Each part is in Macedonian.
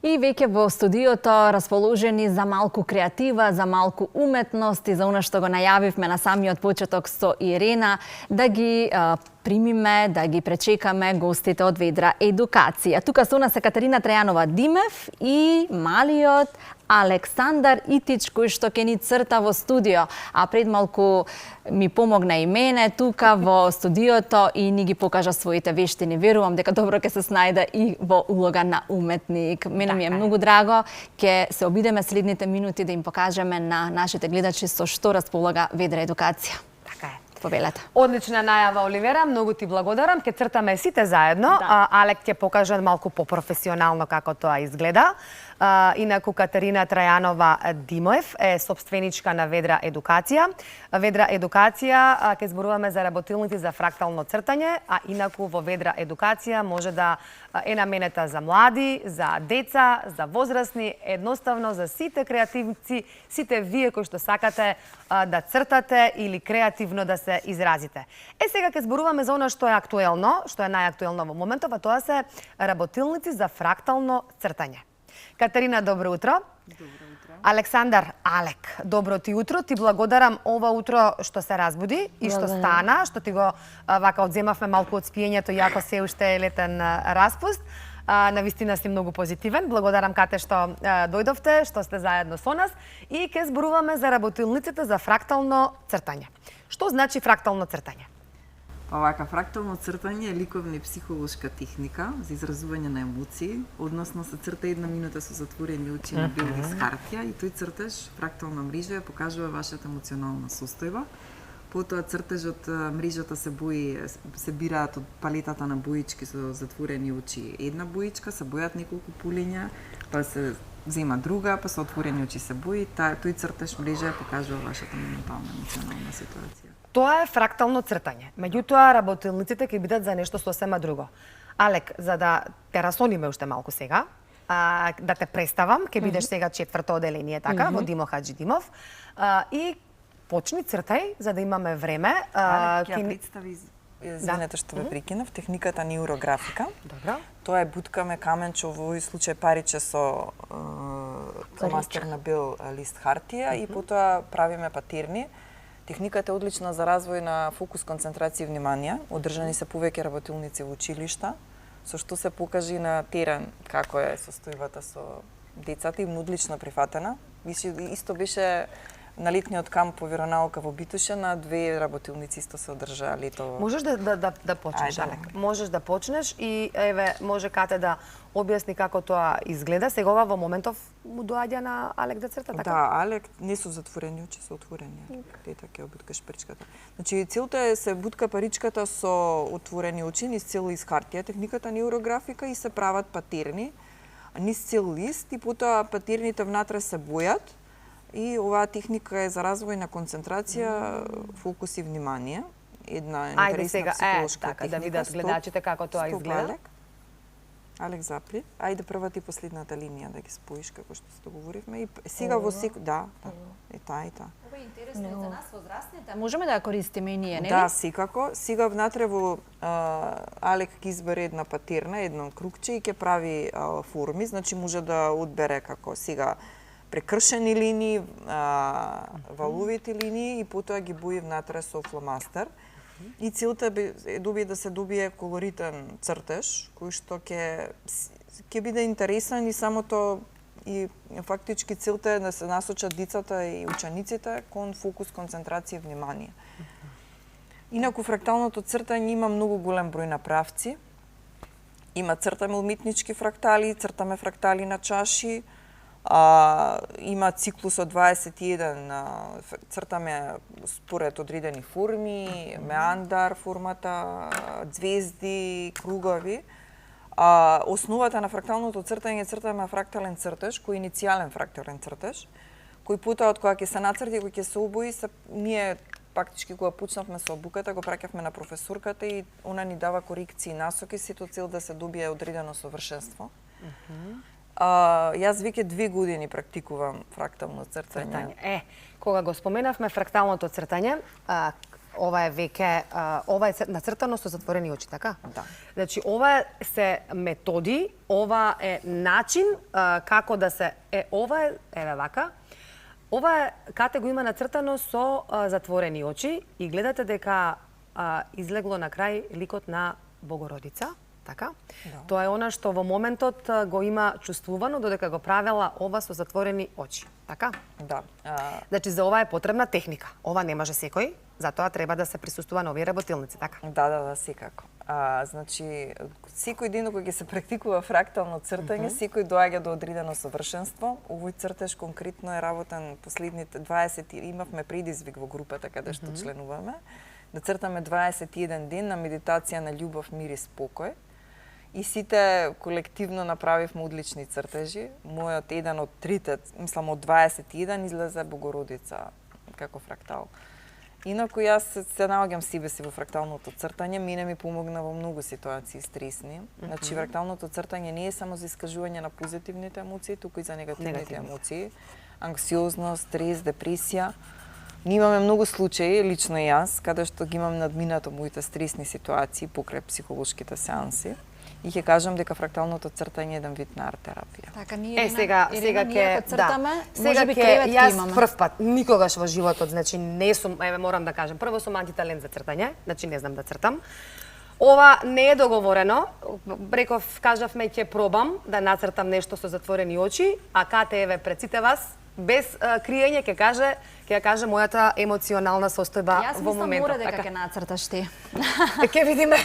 И веќе во студиото расположени за малку креатива, за малку уметност и за она што го најавивме на самиот почеток со Ирена, да ги примиме, да ги пречекаме гостите од Ведра Едукација. Тука со нас е Катерина Трајанова Димев и малиот Александар Итич, кој што ќе ни црта во студио. А пред малку ми помогна и мене тука во студиото и ни ги покажа своите вештини. Верувам дека добро ќе се снајде и во улога на уметник. Мене ми е многу драго. Ќе се обидеме следните минути да им покажеме на нашите гледачи со што располага Ведра Едукација. Така е. Повелете. Одлична најава, Оливера, многу ти благодарам. Ке цртаме сите заедно. Да. Алек ќе покаже малку попрофесионално како тоа изгледа. Инаку Катерина Трајанова Димов е собственичка на Ведра Едукација. Ведра Едукација ќе зборуваме за работилници за фрактално цртање, а инаку во Ведра Едукација може да е наменета за млади, за деца, за возрастни, едноставно за сите креативци, сите вие кои што сакате да цртате или креативно да се изразите. Сега ќе зборуваме за она што е актуелно, што е најактуелно во моментов, а тоа се работилници за фрактално цртање. Катерина, добро утро. Добро утро. Александар, Алек, добро ти утро. Ти благодарам ова утро што се разбуди и што стана, што ти го вака одземавме малку од спиењето, иако се уште е летен распуст. Навистина си многу позитивен. Благодарам, Кате, што дојдовте, што сте заедно со нас и ќе зборуваме за работилниците за фрактално цртање. Што значи фрактално цртање? Овака, фрактално цртање е ликовна и психолошка техника за изразување на емоции, односно се црта една минута со затворени очи на бел лист хартија и тој цртеж, фрактална мрежа, ја покажува вашата емоционална состојба. Потоа цртежот, мрежата се бираат од палетата на боички со затворени очи. Една боичка, се бојат неколку пулења, па се зема друга, па со отворени очи се бои. Тој цртеж мрежа ја покажува вашата ментална емоционална ситуација. Тоа е фрактално цртање. Меѓутоа, работилниците ќе бидат за нешто сосема друго. Алек, за да те расониме уште малку сега, да те представам, ќе бидеш сега четврто оделение, така, во Димо Хаџидимов. И почни цртај, за да имаме време. Алек, ќе представи, извинете што ве прекинав, техниката неурографика. Добро. Тоа е буткаме каменче, во овој случај париче со фломастер на бел лист хартија и потоа правиме патирни. Техниката е одлична за развој на фокус, концентрација и внимание. Одржани се повеќе работилници во училишта, со што се покажи на терен како е состојбата со децата и одлично прифатена. Исто беше на летниот камп по веронаука во Битоше, на две работилници исто се одржаа лето. Можеш да почнеш, Алек. Можеш да почнеш и еве може Кате да објасни како тоа изгледа. Сега ова во моментов му доаѓа на Алек да црта, така? Да, Алек не со затворени очи, со отворени. Тета ќе обуткаш паричката. Значи целта е се бутка паричката со отворени очи низ цел лист хартија, техниката неурографика и се прават патерни низ цел лист и потоа патерните внатре се бојат. И оваа техника е за развој на концентрација, фокус и внимание. Една интересна психолошка техника. Да видат гледачите како тоа изгледа. Алек, запли. Ајде првата и последната линија да ги споиш како што се договоривме. И сега во да, и таа. Ова е интересно за нас возрастните. Можеме да ја користиме и ние, нели? Да, секако. Сега внатре во Алек ќе избере една патерна, едно кругче и ќе прави форми, значи може да одбере како сега прекршени линии, валовите линии и потоа ги бои внатре со фломастер. И целта е да се добие колоритен цртеж, кој што ќе биде интересен и самото и фактички целта е да се насочат децата и учениците кон фокус, концентрација и внимание. Инаку фракталното цртање има многу голем број направци. Цртаме уметнички фрактали, цртаме фрактали на чаши, има циклус од 21, цртаме според одредени форми, меандар формата, звезди, кругови. Основата на фракталното цртање цртаме фрактален цртеж, кој е иницијален фрактален цртеж, кој потоа од кога ќе се нацрти, кој ќе се обои, ние практички кога почнавме со обуката, го праќавме на професорката и она ни дава корекции и насоки, сето цел да се добие одредено совршенство. Јас веќе 2 години практикувам фрактално цртање. Кога го споменавме фракталното цртање, ова е веќе ова е нацртано со затворени очи, така? Да. Значи ова се методи, ова е начин како да се ова е еве вака. Ова е кате го има нацртано со затворени очи и гледате дека излегло на крај ликот на Богородица, така? Да. Тоа е она што во моментот го има чувствувано додека го правела ова со затворени очи, така? Да. Значи за ова е потребна техника. Ова не може секој, затоа треба да се присуствува на овие работилници, така? Да, секако. Значи, секој ден кога ќе се практикува фрактално цртање, секој доаѓа до одредено совршенство. Овој цртеж конкретно е работен последните 20, имавме предизвик во групата каде што членуваме, да цртаме 21 ден на медитација на љубов, мир и спокој. И сите колективно направивме одлични цртежи. Мојот еден од трите, мислам од 21 излезе Богородица како фрактал. Инаку јас се наоѓам себе си во фракталното цртање, мене ми помогна во многу ситуации стресни. Значи фракталното цртање не е само за искажување на позитивните емоции, туку и за негативните емоции. Анксиозност, стрес, депресија. Ние имаме многу случаи, лично и јас, каде што ги имам надминато моите стресни ситуации покрај психолошките сеанси. И ќе кажам дека фракталното цртање е еден вид на арт-терапија. Така, ние сега ќе цртаме, сега можеби ќе кревет јас имаме. прв пат никогаш во животот, значи не сум, еве морам да кажам, прво сум антиталент за цртање, значи не знам да цртам. Ова не е договорено. Реков, кажавме ќе пробам да нацртам нешто со затворени очи, а кате еве пред сите вас без криење ќе каже мојата емоционална состојба во моментот. Јас мислам дека ќе нацрташ ти. Ќе видиме.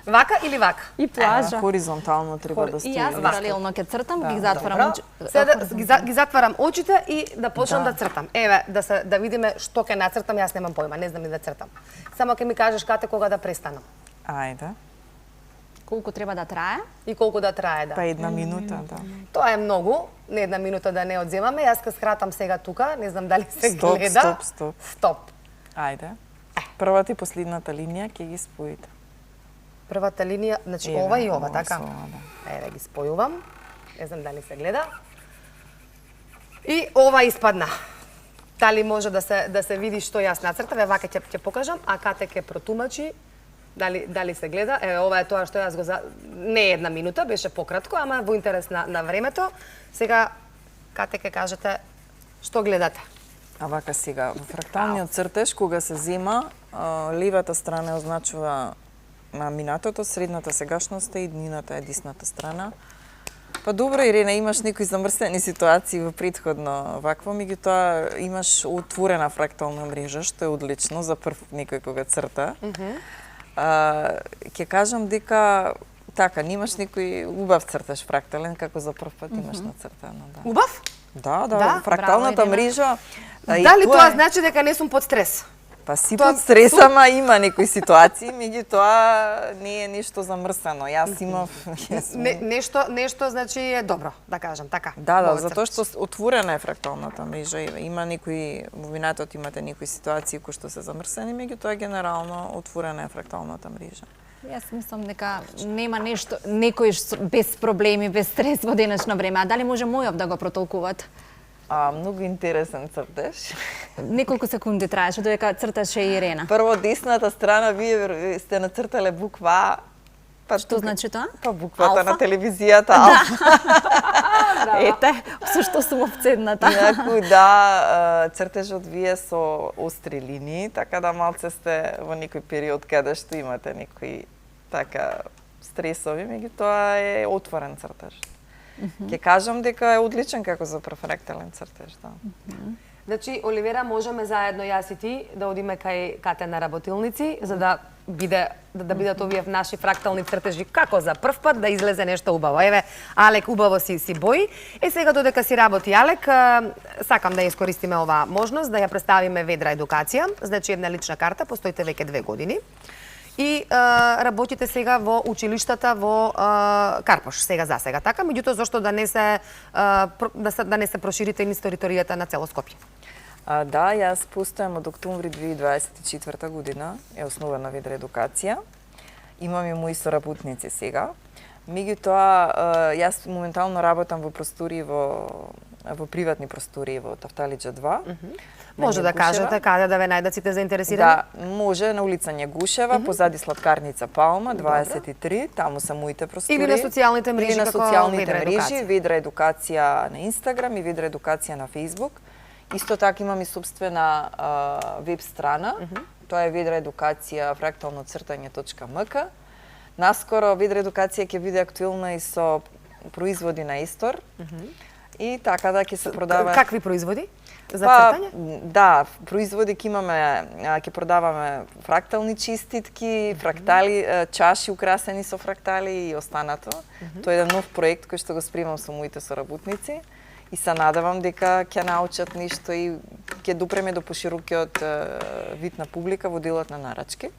Вака или вака? И плажа. Хоризонтално треба да стои. И јас паралелно ќе цртам, ги затварам очи. Сега ги затварам очите и да почнам да цртам. Еве, да видиме што ќе нацртам, јас немам појма, не знам ни да цртам. Само ќе ми кажеш кате кога да престанам. Ајде. Колку треба да трае? И колку да трае, да. Па една минута, да. Тоа е многу, не една минута да не одземаме. Јас ке скратам сега тука, не знам дали се гледа. Стоп. Ајде. Првата и последната линија ќе ги споите. Првата линија, значи ова и ова, така? Еве ги спојувам. Не знам дали се гледа. И ова испадна. Дали може да се види што јас нацртав, вака ќе покажам, а кате ќе протумачи дали се гледа. Еве ова е тоа што јас го не е една минута, беше пократко, ама во интерес на времето. Сега кате ќе кажете што гледате. А вака сега, во фракталниот цртеж кога се зема, левата страна означува на минатото, средната сегашноста и днината е десната страна. Па добро, Ирена, имаш некои замрсени ситуации во претходно вакво, меѓутоа имаш отворена фрактална мрежа, што е одлично за прв некој кога црта. Ќе кажам дека така, немаш некој убав цртеж фрактален, како за прв пат имаш нацртано. Да. Убав? Да, фракталната мрежа. Дали тоа значи дека не сум под стрес? Па си под стрес, ама има некои ситуации, меѓутоа не е нешто замрсено. Јас имав нешто значи е добро, да кажам, така. Да, затоа што отворена е фракталната мрежа, има некои во минатот имате некои ситуации кои што се замрсени, меѓутоа генерално отворена е фракталната мрежа. Јас мислам дека нема нешто некој без проблеми, без стрес во денешно време. А дали може мојов да го протолкуват? Многу интересен цртеж. Неколку секунди траеше додека црташе Ирена. Прво десната страна вие сте нацртале буква А. Па што значи тоа? Па буквата на телевизијата Алфа. Ете, со што сум обцедната. Инаку да, цртежот вие со остри линии, така да малце сте во некој период каде што имате некои така стресови, меѓутоа е отворен цртеж. Ќе кажам дека е одличен како за прв фрактален цртеж, да. Значи, Оливера, можеме заедно јас и ти да одиме кај кате на работилници, за да бидат овие наши фрактални цртежи како за прв пат да излезе нешто убаво. Еве, Алек убаво си бои. Сега додека си работи Алек, сакам да искористиме оваа можност да ја представиме Ведра едукација. Значи, една лична карта, постоите веќе 2 години. И работите сега во училиштата во Карпош, сега за сега, така? Меѓутоа, зошто да не се проширите низ територијата на цело Скопје? Да, јас постојам од октомври 2024 година, е основана Ведра едукација. Имам и мои соработници сега. Меѓутоа, јас моментално работам во простори во приватни простори во Тафталиџа 2. Може да кажете каде да ве најдат сите заинтересирани? Да, може на улица Његушева, позади Сладкарница Палма, 23, таму се моите простори. Или на социјалните мрежи Или на како социјалните Ведра мрежи, едукација. Ведра едукација на Инстаграм и Ведра едукација на Фејсбук. Исто така имам и собствена веб страна, тоа е ведраедукација fractalnocrtanje.mk. Наскоро Ведра едукација ќе биде актуелна и со производи на Естор. И така да ќе се продава. Какви производи? За цртање? Да, производи ќе продаваме фрактални чиститки, фрактали, чаши украсени со фрактали и останато. Тоа е еден нов проект кој што го спремам со моите соработници и се надевам дека ќе научат нешто и ќе допреме до поширокиот вид на публика во делот на нарачки.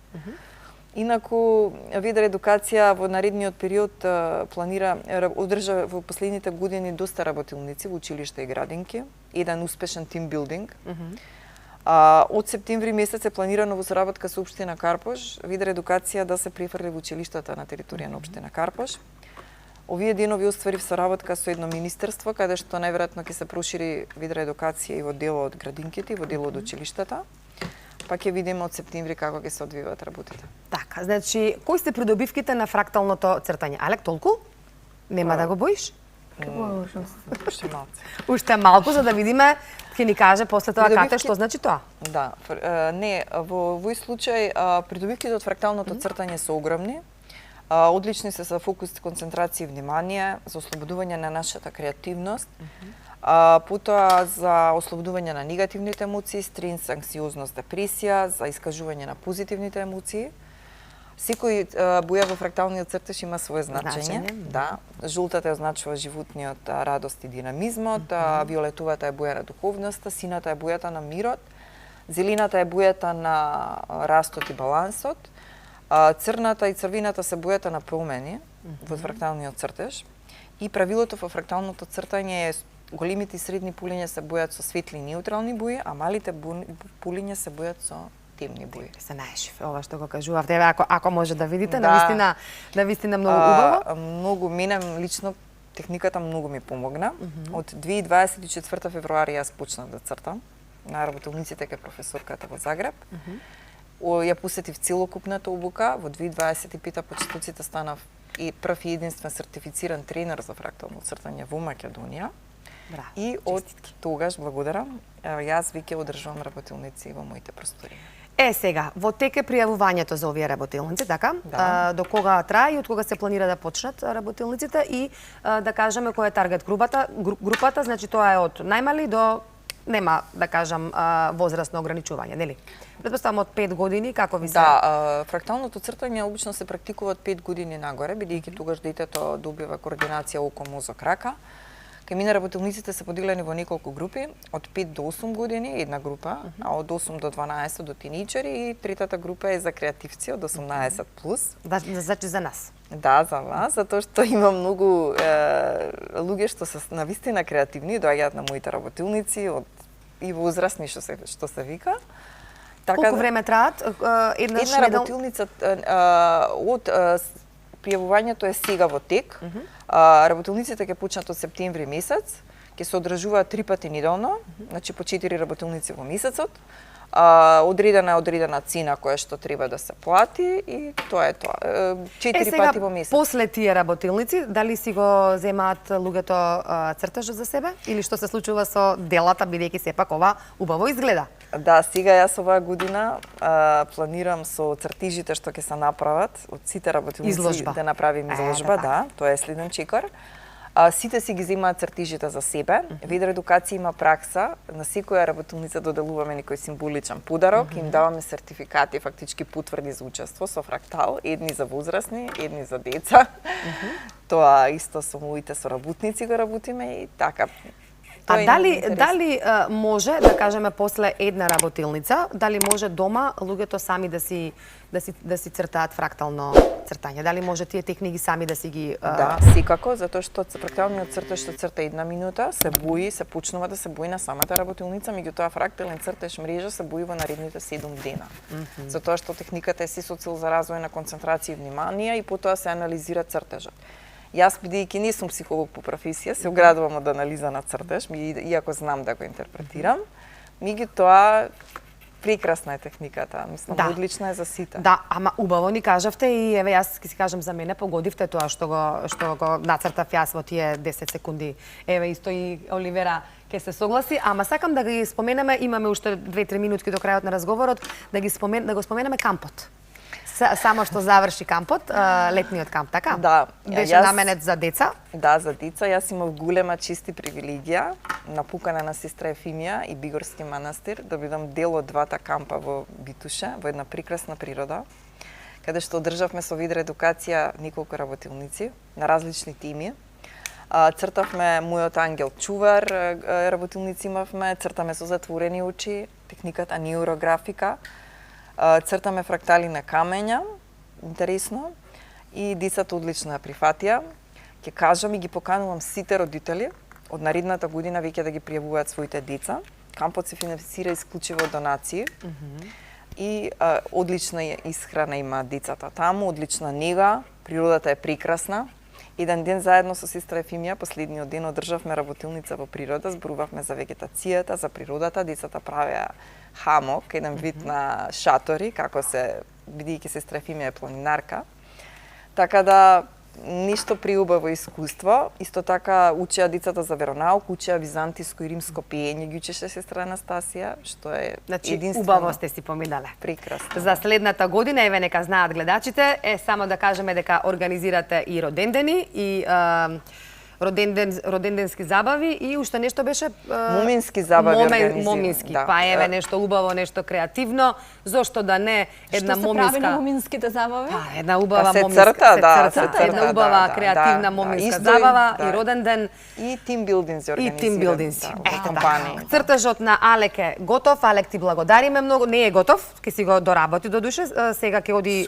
Инаку, Ведра едукација во наредниот период планира, одржа во последните години доста работилници во училишта и градинки, еден успешен тимбилдинг. Од септември месец е планирано во соработка со општина Карпош, Ведра едукација да се префрли во училиштата на територија на општина Карпош. Овие денови остварив соработка со едно министерство, каде што најверојатно ќе се прошири Ведра едукација и во делот од градинките и во делот од училиштата. Па ќе видиме од септември како ќе се одвиваат работите. Така, значи, кои сте придобивките на фракталното цртање? Алек, толку? Нема да го боиш? Уште малку. Уште малку, за да видиме, ќе ни каже после тоа Кате што значи тоа. Да, не, во овој случај придобивките од фракталното цртање се огромни. Одлични се за фокус, концентрација и внимание, за ослободување на нашата креативност. Потоа за ослободување на негативните емоции, стрес, анксиозност, депресија, за искажување на позитивните емоции. Секој боја во фракталниот цртеж има свое значење. Да, жолтата означува животниот радост и динамизмот, виолетовата е боја на духовноста, сината е бојата на мирот, зелената е бојата на растот и балансот, црната и црвената се бојата на промени во фракталниот цртеж. И правилото во фракталното цртање е големите и средни пулиња се бојат со светли неутрални бои, а малите пулиња се бојат со темни бои. Се најшив, ова што го кажував тебе, ако може да видите, навистина многу убаво. Многу, мене лично техниката многу ми помогна. Од 2024 февруари јас почнав да цртам на работилниците кај професорката во Загреб. Ја посетив целокупната обука, во 2025 почетоците станав и прв и единствен сертифициран тренер за фрактално цртање во Македонија. Браво, и од тогаш, благодарам, јас веќе одржувам работилници во моите простори. Сега, во тек е пријавувањето за овие работилници, така? Да. До кога трае и од кога се планира да почнат работилниците и да кажеме која е таргет групата, значи тоа е од најмали до нема, да кажам, возрастно ограничување, нели? Предпоставам од 5 години, како ви се? Да, фракталното цртање обично се практикува од 5 години нагоре, бидејќи тогаш детето добива координација око, мозок, рака. Кај мене работилниците се поделени во неколку групи, од 5 до 8 години една група, а од 8 до 12 до тинејџери и третата група е за креативци од 18 плюс. Значи за нас. Да, за вас, затоа што има многу луѓе што се навистина креативни, доаѓаат на моите работилници и возрастни што се вика. Така, колку време траат една работилница од пријавувањето е сега во тек. Работилниците ќе почнат од септември месец, ќе се одржуваат 3 пати неделно, значи по 4 работилници во месецот. Одредена цена која што треба да се плати и тоа е тоа. 4 пати во месец. После тие работилници, дали си го земаат луѓето цртежот за себе или што се случува со делата, бидејќи сепак ова убаво изгледа? Да, сега јас оваа година планирам со цртежите што ќе се направат од сите работилници да направим изложба, да, тоа е следен чекор. Сите си ги земаат цртежите за себе. Ведра едукација има пракса, на секоја работилница доделуваме некој символичен подарок, им даваме сертификати, фактички потврди за учество со фрактал, едни за возрастни, едни за деца. Тоа исто со моите соработници го работиме и така. А дали може, да кажеме, после една работилница, дали може дома луѓето сами да си цртаат фрактално цртање? Дали може тие техники сами да си ги... Да, секако, затоа што фракталниот цртеж што црта 1 минута, се бои, се почнува да се бои на самата работилница, меѓутоа фрактален цртеж мрежа се бои во наредните 7 дена. Затоа што техниката е си со цел за развој на концентрација и внимание и потоа се анализира цртежот. Јас, бидејќи не сум психолог по професија, се оградувам од анализа на цртеж, иако знам да го интерпретирам. Меѓутоа, прекрасна е техниката, мислам, одлична е за сите. Да, ама убаво ни кажавте и еве јас ќе си кажам за мене, погодивте тоа што го нацртав јас во тие 10 секунди. Еве исто и Оливера ќе се согласи, ама сакам да ги споменеме, имаме уште 2-3 минутки до крајот на разговорот, да го споменеме кампот. Само што заврши кампот, летниот камп, така? Да. Беше наменет за деца? Да, за деца. Јас имав голема чест и привилегија, напукана на сестра Ефимија и Бигорски манастир, да бидам дел од двата кампа во Битуше, во една прекрасна природа, каде што одржавме со Ведра едукација неколку работилници на различни теми. Цртавме мојот ангел чувар, работилници имавме, цртаме со затворени очи, техниката неурографика, цртаме фрактали на камења, интересно, и децата одлично ја прифатија. Ќе кажам и ги поканувам сите родители од наредната година веќе да ги пријавуваат своите деца. Кампот се финансира исклучиво од донации и одлична исхрана има децата таму, одлична нега, природата е прекрасна. Еден ден заедно со сестра Ефимија, последниот ден одржавме работилница во природа, зборувавме за вегетацијата, за природата, децата правеа хамок, еден вид на шатори, како се, бидејќи сестра Ефимија е планинарка. Така да, ништо приубаво искуство. Исто така учеа децата за веронаука, учеа византиско и римско пеење, ги учеше сестра Анастасија, што е единствено. Убаво сте си поминале. Прекрасно. За следната година, еве нека знаат гледачите, само да кажеме дека организирате и родендени и роденденски забави и уште нешто беше момински забави организирани. Момински. Да. Па еве нешто убаво, нешто креативно. Зошто да не една моминска? Што се прави на моминските забави? Па, една убава се моминска, црта, една убава креативна моминска забава и роден ден и тимбилдинзи организирани. И тимбилдинзи. Ето така. Цртежот на Алек е готов. Алек, ти благодариме многу. Не е готов, ќе си го доработи до душе. Сега ќе оди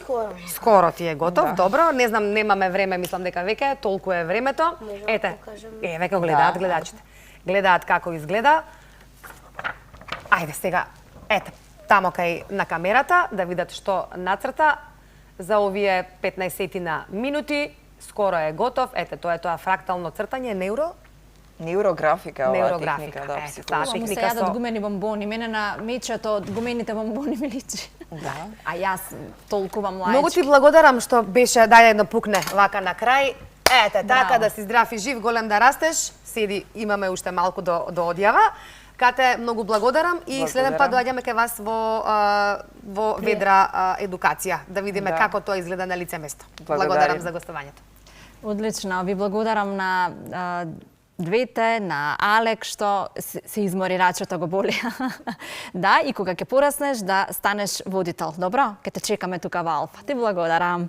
скоро ти е готов. Добро, не знам, немаме време, мислам дека веќе толку е времето. Ете. Веќе гледаат гледачите. Гледаат како изгледа. Ајде сега, ете, тамо кај на камерата, да видат што нацрта за овие 15 минути. Скоро е готов. Ете, тоа е тоа фрактално цртање, Неурографика, оваа техника, да, Му се јадат гумени бомбони. Мене на мечето од гумените бомбони ми личи. Да. А јас толкова млаечки. Многу ти благодарам што беше, дај едно пукне вака на крај. Ете, така да си здрав и жив, голем да растеш. Седи, имаме уште малку до одјава. Кате, многу благодарам и следен пат доаѓаме кај вас во Ведра едукација, да видиме како тоа изгледа на лице место. Благодарам за гостувањето. Одлично, ви благодарам на двете, на Алек, што се измори, рачето го боли. Да, и кога ќе пораснеш, да станеш водител. Добро? Ке те чекаме тука во Алфа. Ти благодарам.